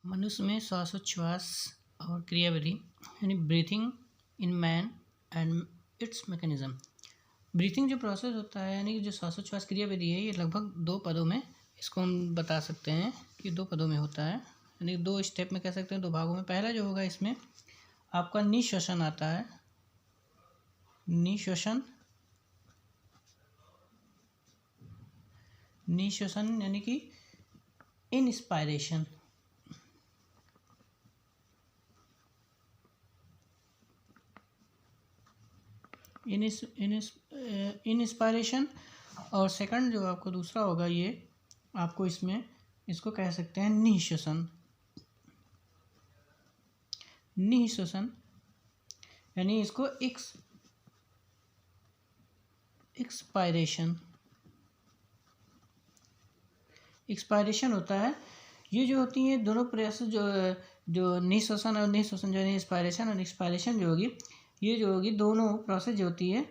मनुष्य में श्वासोच्छ्वास और क्रियाविधि यानी breathing in man and it's mechanism. Breathing जो प्रोसेस होता है यानी कि जो श्वासोच्छ्वास क्रियाविधि है, ये लगभग 2 पदों में इसको हम बता सकते हैं कि 2 पदों में होता है, यानी 2 स्टेप में कह सकते हैं, 2 भागों में। पहला जो होगा इसमें आपका निःश्वसन आता है। निःश्वसन यानी कि इनस्पायरेशन। इनस्पायरेशन। और सेकंड जो आपको दूसरा होगा, ये आपको इसको कह सकते हैं निःश्वसन। निःश्वसन यानी इसको एक्सपायरेशन होता है। ये जो होती है दोनों प्रोसेस, जो निःश्वसन और निःश्वसन, जो है इंस्पायरेशन और एक्सपायरेशन जो होगी, ये जो होगी दोनों प्रोसेस जो होती है,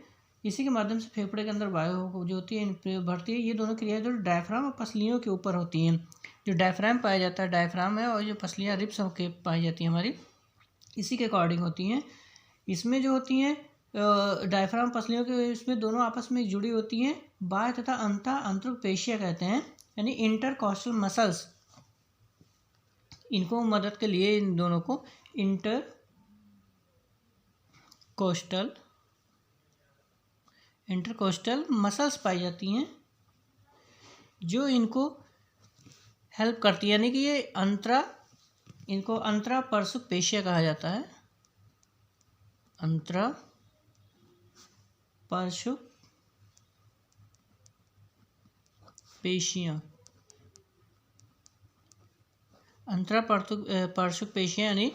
इसी के माध्यम से फेफड़े के अंदर वायु जो होती है बढ़ती है। ये दोनों क्रियाएं जो डायफ्राम और पसलियों के ऊपर होती हैं। जो डायफ्राम पाया जाता है, डायफ्राम है, और जो पसलियाँ रिब्स के पाई जाती हैं हमारी, इसी के अकॉर्डिंग होती हैं। इसमें जो होती हैं डायफ्राम पसलियों के, इसमें दोनों आपस में जुड़ी होती हैं। बाह्य तथा अंतरपेशियाँ कहते हैं, यानी इंटरकॉस्टल मसल्स। इनको मदद के लिए इन दोनों को इंटरकोस्टल मसल्स पाई जाती हैं, जो इनको हेल्प करती है, यानी कि ये इनको अंतरा परसुक पेशियाँ कहा जाता है। अंतरा परसुक पेशियाँ यानी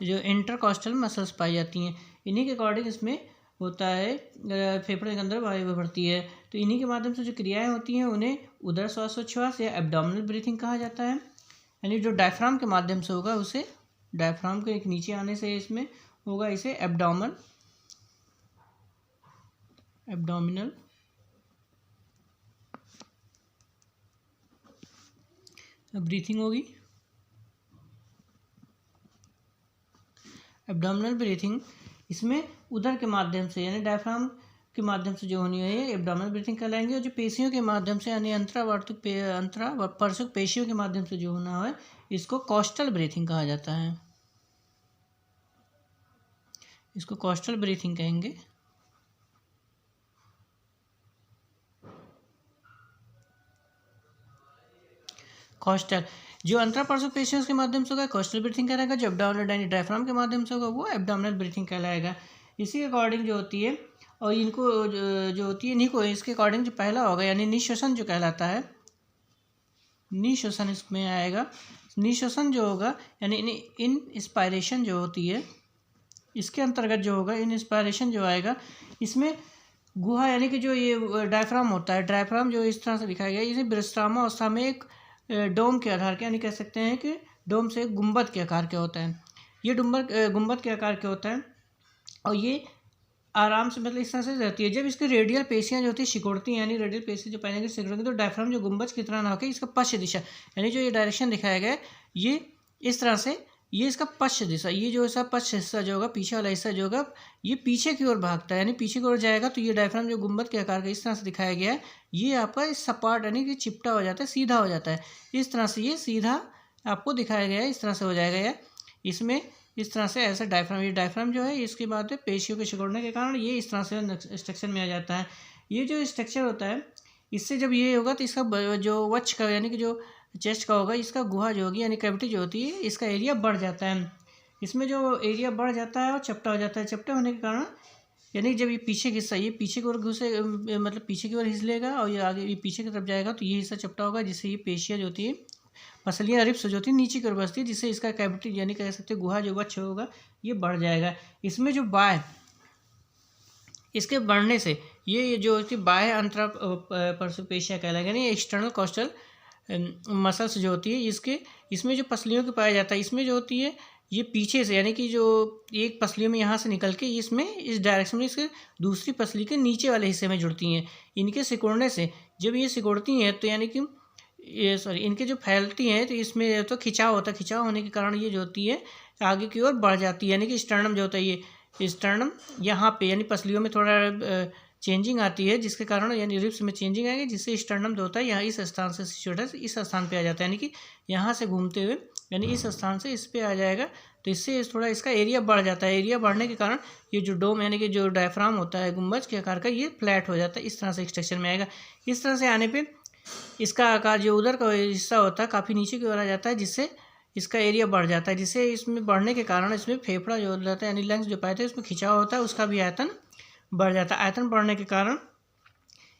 जो इंटरकॉस्टल मसल्स पाई जाती हैं, इन्हीं के अकॉर्डिंग इसमें होता है, फेफड़े के अंदर वायु बढ़ती है। तो इन्हीं के माध्यम से जो क्रियाएं होती हैं, उन्हें उदर श्वासोच्छ्वास या एब्डोमिनल ब्रीथिंग कहा जाता है। यानी जो डायफ्राम के माध्यम से होगा, उसे डायफ्राम के एक नीचे आने से इसमें होगा, इसे एब्डोमिनल ब्रीथिंग होगी। एब्डोमिनल ब्रीथिंग इसमें उदर के माध्यम से यानी डायफ्राम के माध्यम से जो होनी है, ये एब्डोमिनल ब्रीथिंग कहलाएंगे। और जो पेशियों के माध्यम से यानी परसुक पेशियों के माध्यम से जो होना है, इसको कोस्टल ब्रीथिंग कहा जाता है। इसको कोस्टल ब्रीथिंग कहेंगे। कोस्टल जो अंतरापरसुक पेशियों के माध्यम से होगा, कोस्टल ब्रीथिंग कहलाएगा। जो एब्डोमिनल यानी डायफ्राम के माध्यम से होगा, वो एब्डोमिनल ब्रीथिंग कहलाएगा। इसी के अकॉर्डिंग जो होती है, और इनको जो होती है, इन्हीं को इसके अकॉर्डिंग जो पहला होगा यानी निःश्वसन जो कहलाता है, निःश्वसन इसमें आएगा। निःश्वसन जो होगा यानी इनस्पायरेशन जो होती है, इसके अंतर्गत जो होगा इनस्पायरेशन जो आएगा, इसमें गुहा यानी कि जो ये डायफ्राम होता है, डायफ्राम जो इस तरह से दिखाया गया, इसे विश्राम अवस्था में एक डोम के आधार के, यानी कह सकते हैं कि डोम से गुंबद के आकार के होता है। ये गुंबद के आकार के होता है, और ये आराम से मतलब इस तरह से रहती है। जब इसकी रेडियल पेशियाँ जो होती है सिकुड़ती हैं, यानी रेडियल पेशियाँ जो पाएंगे सिकुड़ेंगे, तो डायफ्राम जो गुंबद की तरह ना होकर इसका पश्च दिशा, यानी जो ये डायरेक्शन दिखाया गया है, ये इस तरह से, ये इसका पश्च दिशा, ये जो ऐसा पश्च हिस्सा जो होगा, पीछे वाला हिस्सा जो होगा, ये पीछे की ओर भागता है, यानी पीछे की ओर जाएगा। तो ये डायफ्राम जो गुंबद के आकार का इस तरह से दिखाया गया है, ये आपका इस सपाट यानी कि चिपटा हो जाता है, सीधा हो जाता है। इस तरह से ये सीधा आपको दिखाया गया है, इस तरह से हो जाएगा। यह इसमें इस तरह से ऐसा डायफ्राम जो है, इसके बाद पेशियों के सिकुड़ने के कारण ये इस तरह से स्ट्रक्चर में आ जाता है। ये जो स्ट्रक्चर होता है, इससे जब ये होगा तो इसका जो वक्ष का यानी कि जो चेस्ट का होगा, इसका गुहा जो होगी यानी कैविटी जो होती है, इसका एरिया बढ़ जाता है। इसमें जो एरिया बढ़ जाता है और चपटा हो जाता है। चपटा होने के कारण यानी जब ये पीछे की हिस्सा, ये पीछे की ओर घुसे, मतलब पीछे की ओर हिसलेगा, और ये आगे ये पीछे की तरफ जाएगा, तो ये हिस्सा चपटा होगा, जिससे ये पेशियाँ जो होती है, पसलियाँ रिब्स जो होती है, नीचे की ओर बसती है, जिससे इसका कैविटी यानी कह सकते हैं गुहा जो वक्ष होगा, ये बढ़ जाएगा। इसमें जो इसके बढ़ने से ये जो कि बाह्य अंतरापरसुक पेशियाँ कहलाएगा, यानी एक्सटर्नल कोस्टल मसल्स जो होती है, इसमें जो पसलियों के पाया जाता है, इसमें जो होती है ये पीछे से, यानी कि जो एक पसलियों में यहाँ से निकल के इसमें इस डायरेक्शन में इसके दूसरी पसली के नीचे वाले हिस्से में जुड़ती हैं। इनके सिकुड़ने से जब ये सिकुड़ती हैं, तो यानी कि ये सॉरी इनके जो फैलती हैं तो इसमें तो खिंचाव होता है, खिंचाव होने के कारण ये जो होती है आगे की ओर बढ़ जाती है, यानी कि स्टर्नम जो होता है ये स्टर्नम यहाँ पे यानी पसलियों में थोड़ा चेंजिंग आती है, जिसके कारण यानी रिब्स में चेंजिंग आएगी, जिससे स्टर्नम जो होता है यहाँ इस स्थान से सिचुएटेड इस स्थान पे आ जाता है, यानी कि यहाँ से घूमते हुए यानी इस स्थान से इस पे आ जाएगा। तो इससे थोड़ा इसका एरिया बढ़ जाता है। एरिया बढ़ने के कारण ये जो डोम यानी कि जो डायफ्राम होता है गुम्बज के आकार का, ये फ्लैट हो जाता है, इस तरह से स्ट्रक्चर में आएगा। इस तरह से आने पर इसका आकार जो उधर का हिस्सा होता है काफ़ी नीचे की ओर आ जाता है, जिससे इसका एरिया बढ़ जाता है, जिससे इसमें बढ़ने के कारण इसमें फेफड़ा जो होता है यानी लंग्स जो पाए थे उसमें खिंचाव होता है, उसका भी आयतन बढ़ जाता है। आयतन बढ़ने के कारण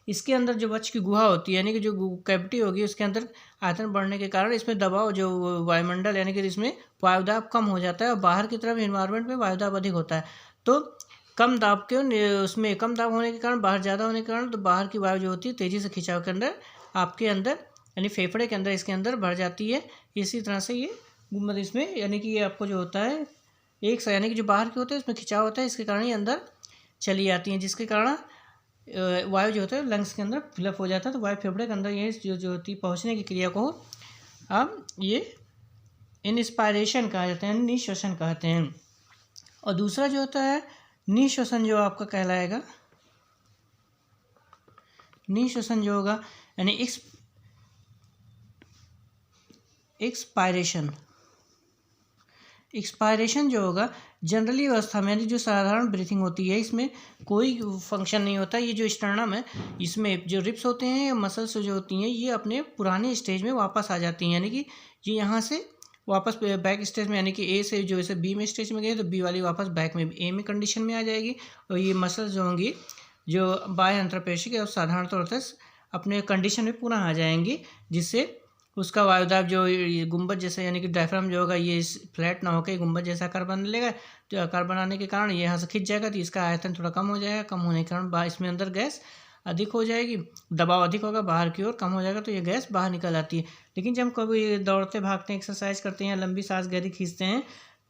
इसके अंदर जो वक्ष की गुहा होती है यानी कि जो कैविटी होगी उसके अंदर आयतन बढ़ने के कारण इसमें दबाव जो वायुमंडल यानी कि इसमें वायुदाब कम हो जाता है, और बाहर की तरफ इन्वायरमेंट में वायुदाब अधिक होता है। तो कम दाब के उसमें कम दाब होने के कारण, बाहर ज़्यादा होने के कारण, तो बाहर की वायु जो होती है तेज़ी से खिंचाव के अंदर आपके अंदर यानी फेफड़े के अंदर इसके अंदर बढ़ जाती है। इसी तरह से ये गुम्बद इसमें यानी कि ये आपको जो होता है एक सा यानी कि जो बाहर के होते हैं इसमें खिंचाव होता है, इसके कारण ये अंदर चली जाती हैं, जिसके कारण वायु जो होता है लंग्स के अंदर फिलअप हो जाता है। तो वायु फेफड़े के अंदर ये जो होती है पहुँचने की क्रिया को अब ये इनस्पायरेशन कहा जाता है, निःश्वसन कहते हैं। और दूसरा जो होता है निःश्वसन जो आपका कहलाएगा, निःश्वसन जो होगा यानी एक्सपायरेशन। एक्सपायरेशन जो होगा जनरली अवस्था में यानी जो साधारण ब्रीथिंग होती है इसमें कोई फंक्शन नहीं होता। ये जो स्टर्नम है इसमें जो रिब्स होते हैं या मसल्स जो होती हैं ये अपने पुराने स्टेज में वापस आ जाती हैं, यानी कि ये यहाँ से वापस बैक स्टेज में यानी कि ए से जो ऐसे बी में स्टेज में गए तो बी वाली वापस बैक में ए में कंडीशन में आ जाएगी। और ये मसल्स जो होंगी जो बाह्य अंतरपेशी और साधारण तौर पर अपने कंडीशन में पुनः आ जाएंगी, जिससे उसका वायुदाब जो गुंबद जैसा यानी कि डायफ्राम जो होगा ये फ्लैट ना होकर गुंबद जैसा आकार बना लेगा। तो आकार बनाने के कारण ये यहाँ से खिंच जाएगा, तो इसका आयतन थोड़ा कम हो जाएगा। कम होने के कारण इसमें अंदर गैस अधिक हो जाएगी, दबाव अधिक होगा, बाहर की ओर कम हो जाएगा, तो ये गैस बाहर निकल आती है। लेकिन जब कभी दौड़ते भागते हैं, एक्सरसाइज करते हैं, लंबी सांस गहरी खींचते हैं,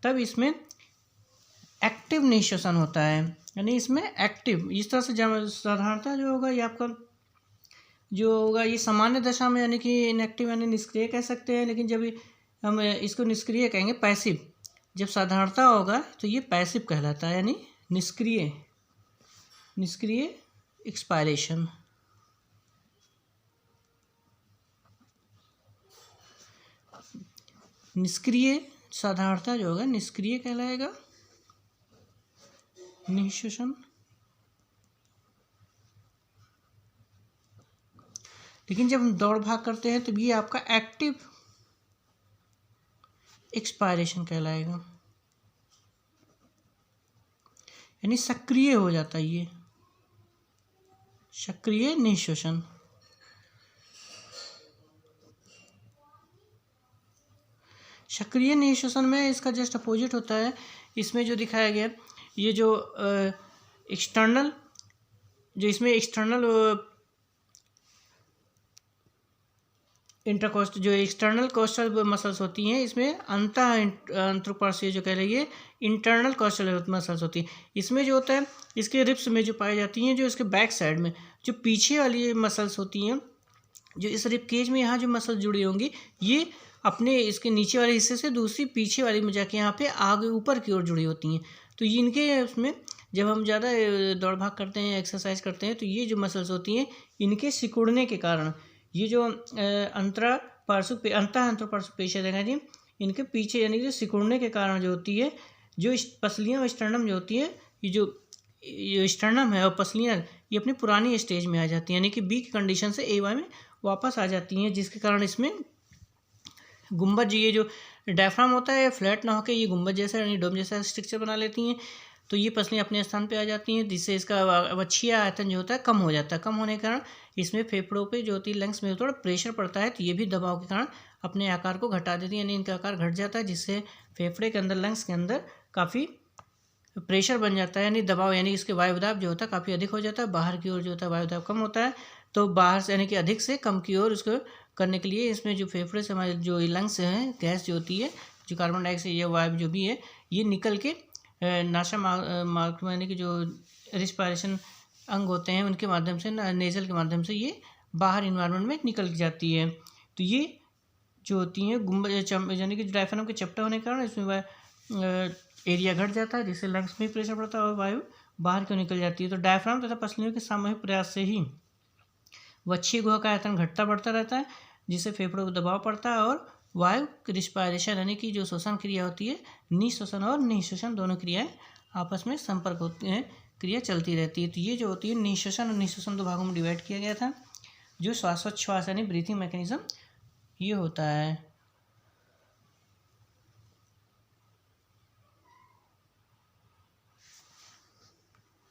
तब इसमें एक्टिव निःश्वसन होता है, यानी इसमें एक्टिव इस तरह से जब साधारणतः जो होगा ये आपका जो होगा ये सामान्य दशा में यानी कि इनएक्टिव यानी निष्क्रिय कह सकते हैं। लेकिन जब हम इसको निष्क्रिय कहेंगे पैसिव, जब साधारणता होगा तो ये पैसिव कहलाता है, यानी निष्क्रिय एक्सपायरेशन। निष्क्रिय साधारणता जो होगा निष्क्रिय कहलाएगा, निःश्वसन। लेकिन जब हम दौड़ भाग करते हैं तो ये आपका एक्टिव एक्सपायरेशन कहलाएगा, यानी सक्रिय हो जाता है ये, सक्रिय निःश्वसन। सक्रिय निःश्वसन में इसका जस्ट अपोजिट होता है। इसमें जो दिखाया गया ये जो एक्सटर्नल जो इसमें एक्सटर्नल इंटरकोस्ट जो एक्सटर्नल कोस्टल मसल्स होती हैं, इसमें अंतःपार्श्वीय जो कह रही है इंटरनल कोस्टल मसल्स होती हैं। इसमें जो होता है इसके रिब्स में जो पाई जाती हैं, जो इसके बैक साइड में जो पीछे वाली मसल्स होती हैं, जो इस रिब केज में यहाँ जो मसल्स जुड़ी होंगी ये अपने इसके नीचे वाले हिस्से से दूसरी पीछे वाली में जाके यहाँ पे आगे ऊपर की ओर जुड़ी होती हैं। तो ये इनके उसमें जब हम ज़्यादा दौड़ भाग करते हैं, एक्सरसाइज करते हैं, तो ये जो मसल्स होती हैं इनके सिकुड़ने के कारण ये जो अंतः अंतरपार्श्व पेशियाँ देखा जी इनके पीछे यानी कि सिकुड़ने के कारण जो होती है जो पसलियाँ और स्टर्नम जो होती है ये जो स्टर्नम है और पसलियाँ ये अपनी पुरानी स्टेज में आ जाती हैं, यानी कि बी की कंडीशन से ए वाई में वापस आ जाती हैं, जिसके कारण इसमें गुंबद ये जो डायफ्राम होता है फ्लैट ना होकर ये गुंबद जैसा यानी डोम जैसा स्ट्रक्चर बना लेती हैं। तो ये पसलियाँ अपने स्थान पे आ जाती हैं, जिससे इसका वक्षीय आयतन जो होता है कम हो जाता है। कम होने के कारण इसमें फेफड़ों पे जो होती है लंग्स में थोड़ा प्रेशर पड़ता है, तो ये भी दबाव के कारण अपने आकार को घटा देती है, यानी इनका आकार घट जाता है, जिससे फेफड़े के अंदर लंग्स के अंदर काफ़ी प्रेशर बन जाता है, यानी दबाव यानी इसके वायुदाब जो होता है काफ़ी अधिक हो जाता है। बाहर की ओर जो होता है वायुदाब कम होता है, तो बाहर से यानी कि अधिक से कम की ओर उसको करने के लिए इसमें जो फेफड़े से हमारे जो लंग्स हैं गैस जो होती है जो कार्बन डाइऑक्साइड या वायु जो भी है ये निकल के नासा मार्ग यानी कि जो रिस्पायरेशन अंग होते हैं उनके माध्यम से नेजल के माध्यम से ये बाहर इन्वायरमेंट में निकल जाती है। तो ये जो होती हैं गुंबद यानी कि डायफ्राम के चपटा होने के कारण इसमें एरिया घट जाता है, जिससे लंग्स में प्रेशर पड़ता है और वायु बाहर क्यों निकल जाती है। तो डायफ्राम तथा पसलियों के सामूहिक प्रयास से ही वक्षीय गुहा का आयतन घटता बढ़ता रहता है, जिससे फेफड़ों को दबाव पड़ता है और वायु रिस्पायरेशन यानी कि जो श्वसन क्रिया होती है, निःश्वसन और निःश्वसन दोनों क्रियाएं आपस में संपर्क होती हैं, क्रिया चलती रहती है। तो ये जो होती है निःश्वसन और निःश्वसन 2 भागों में डिवाइड किया गया था। जो श्वासोच्छ्वास यानी ब्रीथिंग मैकेनिज्म ये होता है।